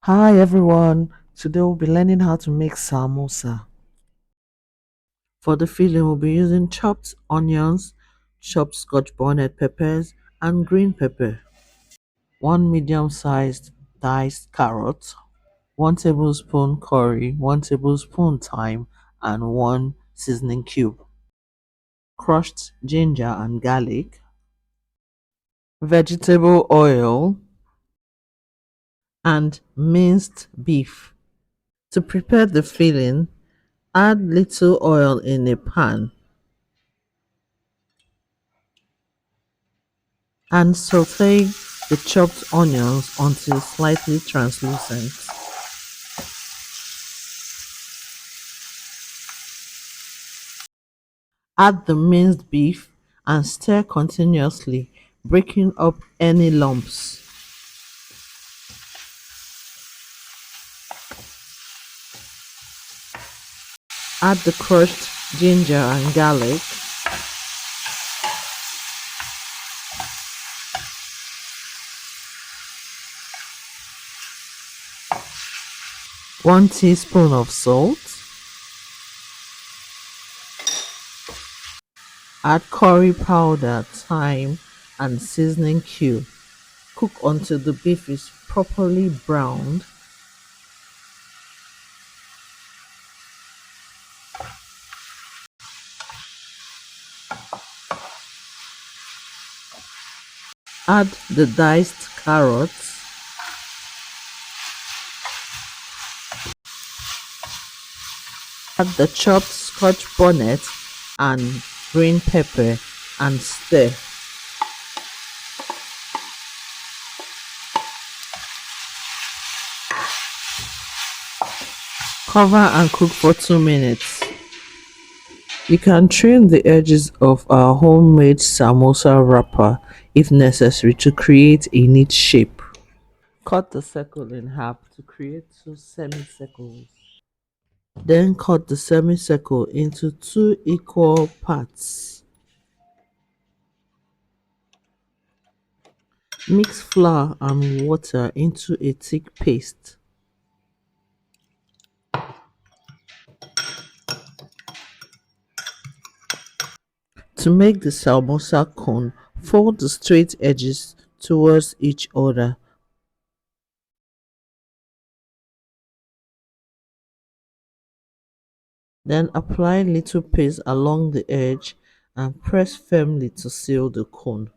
Hi everyone, today we'll be learning how to make samosa. For the filling, we'll be using chopped onions, chopped scotch bonnet peppers, and green pepper, 1 medium-sized diced carrot, 1 tablespoon curry, 1 tablespoon thyme, and 1 seasoning cube, crushed ginger and garlic, vegetable oil, and minced beef. To prepare the filling, add little oil in a pan and saute the chopped onions until slightly translucent. Add the minced beef and stir continuously, breaking up any lumps. Add the crushed ginger and garlic. One teaspoon of salt. Add curry powder, thyme, and seasoning cube. Cook until the beef is properly browned. Add the diced carrots. Add the chopped scotch bonnet and green pepper and stir. Cover and cook for 2 minutes. You can trim the edges of our homemade samosa wrapper if necessary to create a neat shape. Cut the circle in half to create 2 semicircles. Then cut the semicircle into 2 equal parts. Mix flour and water into a thick paste. To make the samosa cone, fold the straight edges towards each other. Then apply little paste along the edge and press firmly to seal the cone.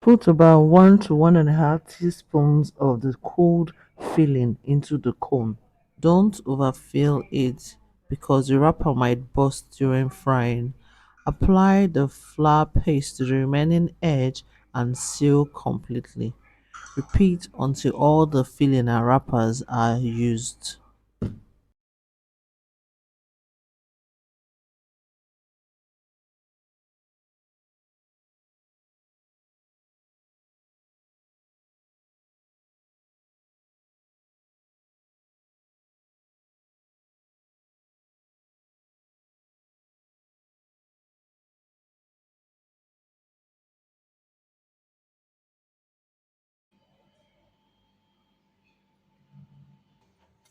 Put about 1 to 1.5 teaspoons of the cooled filling into the cone. Don't overfill it because the wrapper might burst during frying. Apply the flour paste to the remaining edge and seal completely. Repeat until all the filling and wrappers are used.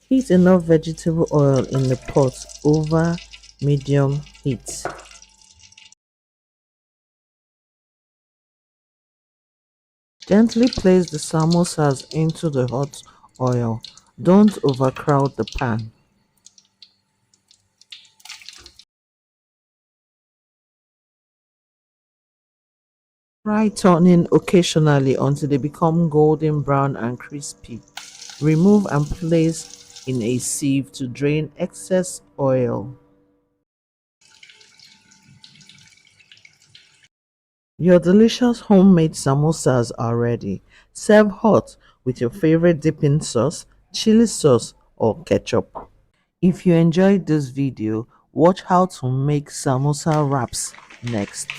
Heat enough vegetable oil in the pot over medium heat. Gently place the samosas into the hot oil. Don't overcrowd the pan. Fry turning occasionally until they become golden brown and crispy. Remove and place in a sieve to drain excess oil. Your delicious homemade samosas are ready. Serve hot with your favorite dipping sauce, chili sauce, or ketchup. If you enjoyed this video, watch how to make samosa wraps next.